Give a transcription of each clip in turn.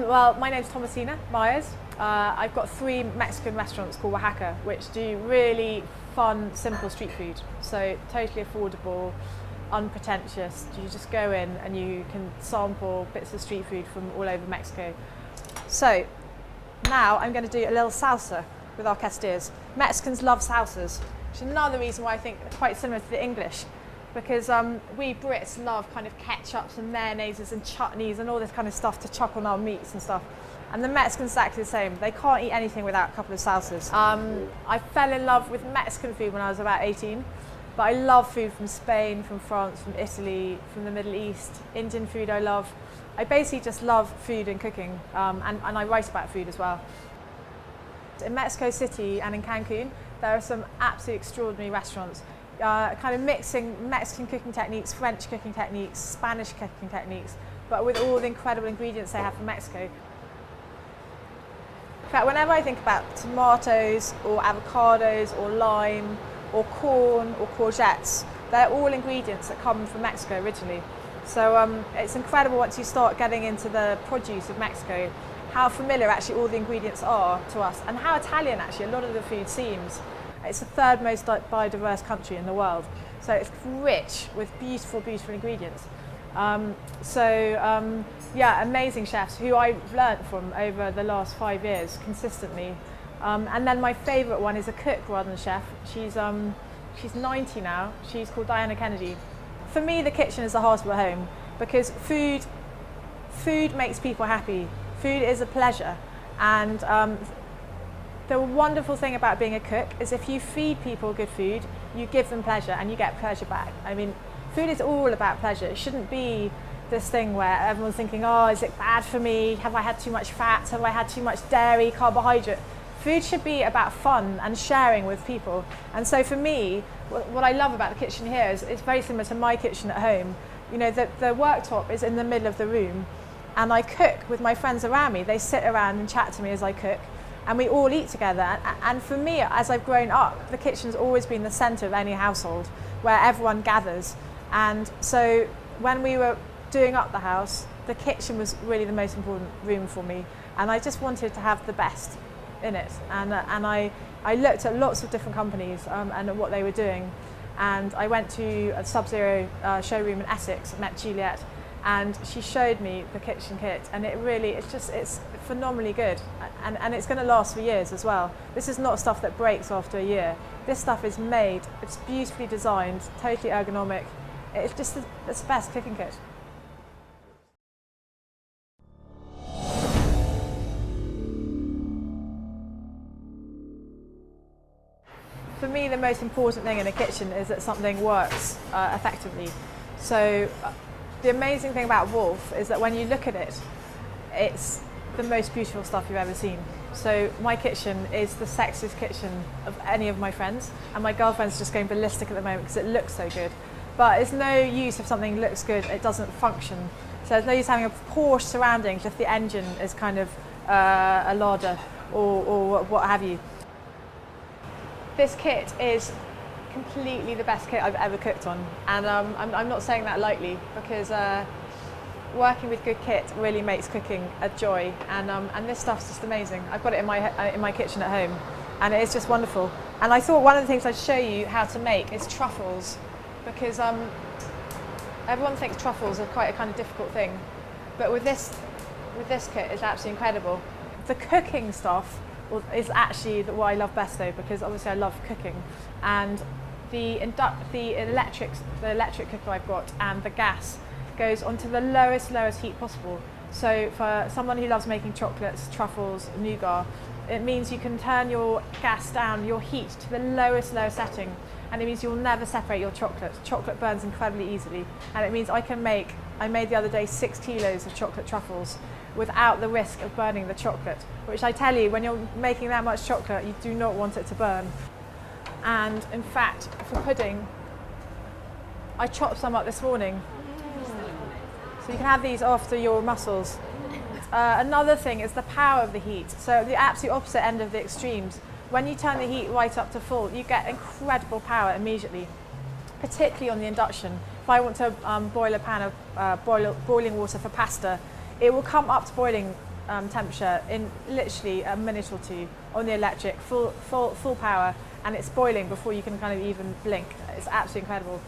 Well, my name's Thomasina Miers. I've got 3 Mexican restaurants called Oaxaca, which do really fun, simple street food. So totally affordable, unpretentious. You just go in and you can sample bits of street food from all over Mexico. So now I'm going to do a little salsa with our quesadillas. Mexicans love salsas, which is another reason why I think it's quite similar to the English, because we Brits love kind of ketchups and mayonnaises and chutneys and all this kind of stuff to chuck on our meats and stuff. And the Mexicans are exactly the same. They can't eat anything without a couple of salsas. I fell in love with Mexican food when I was about 18, but I love food from Spain, from France, from Italy, from the Middle East. Indian food I love. I basically just love food and cooking, and I write about food as well. In Mexico City and in Cancun, there are some absolutely extraordinary restaurants, kind of mixing Mexican cooking techniques, French cooking techniques, Spanish cooking techniques, but with all the incredible ingredients they have from Mexico. In fact, whenever I think about tomatoes or avocados or lime or corn or courgettes, they're all ingredients that come from Mexico originally. So it's incredible once you start getting into the produce of Mexico, how familiar actually all the ingredients are to us, and how Italian actually a lot of the food seems. It's the 3rd most biodiverse country in the world, so it's rich with beautiful, beautiful ingredients. Yeah, amazing chefs who I've learnt from over the last 5 years consistently. And then my favourite one is a cook rather than a chef. She's 90 now. She's called Diana Kennedy. For me, the kitchen is the heart of a home, because food makes people happy. Food is a pleasure, and the wonderful thing about being a cook is if you feed people good food, you give them pleasure and you get pleasure back. I mean, food is all about pleasure. It shouldn't be this thing where everyone's thinking, oh, is it bad for me? Have I had too much fat? Have I had too much dairy, carbohydrate? Food should be about fun and sharing with people. And so for me, what I love about the kitchen here is it's very similar to my kitchen at home. You know, the worktop is in the middle of the room, and I cook with my friends around me. They sit around and chat to me as I cook, and we all eat together. And for me, as I've grown up, the kitchen's always been the centre of any household where everyone gathers. And so when we were doing up the house, the kitchen was really the most important room for me, and I just wanted to have the best in it. And I looked at lots of different companies and what they were doing, and I went to a Sub-Zero showroom in Essex, met Juliet, and she showed me the kitchen kit, and it's phenomenally good, and it's going to last for years as well. This is not stuff that breaks after a year. This stuff is made, it's beautifully designed, totally ergonomic. It's just it's the best cooking kit. For me, the most important thing in a kitchen is that something works effectively. So the amazing thing about Wolf is that when you look at it, it's the most beautiful stuff you've ever seen. So my kitchen is the sexiest kitchen of any of my friends, and my girlfriend's just going ballistic at the moment because it looks so good. But it's no use if something looks good, it doesn't function. So there's no use having a Porsche surroundings if the engine is kind of a larder or what have you. This kit is completely the best kit I've ever cooked on, and I'm not saying that lightly, because working with good kit really makes cooking a joy, and this stuff's just amazing. I've got it in my kitchen at home, and it is just wonderful. And I thought one of the things I'd show you how to make is truffles, because everyone thinks truffles are quite a kind of difficult thing, but with this kit it's absolutely incredible. The cooking stuff is actually what I love best though, because obviously I love cooking, and the electric cooker I've got and the gas goes onto the lowest heat possible. So for someone who loves making chocolates, truffles, nougat, it means you can turn your gas down, your heat to the lowest setting, and it means you'll never separate your chocolate. Chocolate burns incredibly easily, and it means I made the other day 6 kilos of chocolate truffles without the risk of burning the chocolate, which I tell you, when you're making that much chocolate, you do not want it to burn. And in fact, for pudding, I chopped some up this morning. So you can have these after your mussels. Another thing is the power of the heat. So the absolute opposite end of the extremes. When you turn the heat right up to full, you get incredible power immediately, particularly on the induction. If I want to boil a pan of boiling water for pasta, it will come up to boiling temperature in literally a minute or two on the electric, full power, and it's boiling before you can kind of even blink. It's absolutely incredible.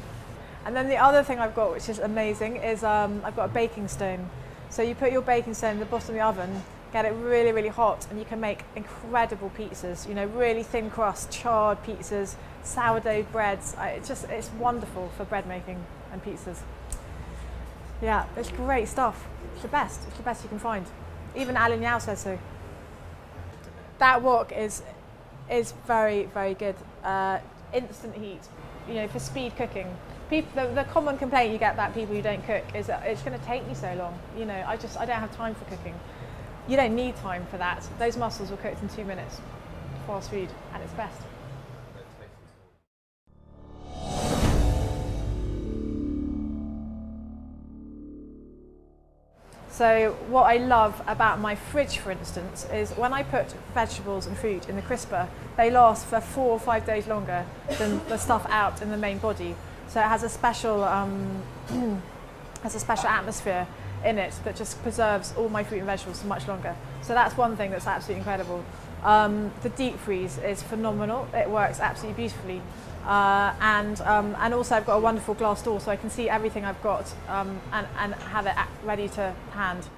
And then the other thing I've got, which is amazing, is I've got a baking stone. So you put your baking stone in the bottom of the oven, get it really, really hot, and you can make incredible pizzas. You know, really thin crust, charred pizzas, sourdough breads. It's wonderful for bread making and pizzas. Yeah, it's great stuff. It's the best. It's the best you can find. Even Alan Yao says so. That wok is very, very good. Instant heat, you know, for speed cooking. People, the common complaint you get about people who don't cook is that it's going to take me so long. You know, I don't have time for cooking. You don't need time for that. Those mussels were cooked in 2 minutes. Fast food, and it's best. So what I love about my fridge, for instance, is when I put vegetables and fruit in the crisper, they last for 4 or 5 days longer than the stuff out in the main body. So it has a special atmosphere in it that just preserves all my fruit and vegetables for much longer. So that's one thing that's absolutely incredible. The deep freeze is phenomenal. It works absolutely beautifully. And also I've got a wonderful glass door so I can see everything I've got and have it ready to hand.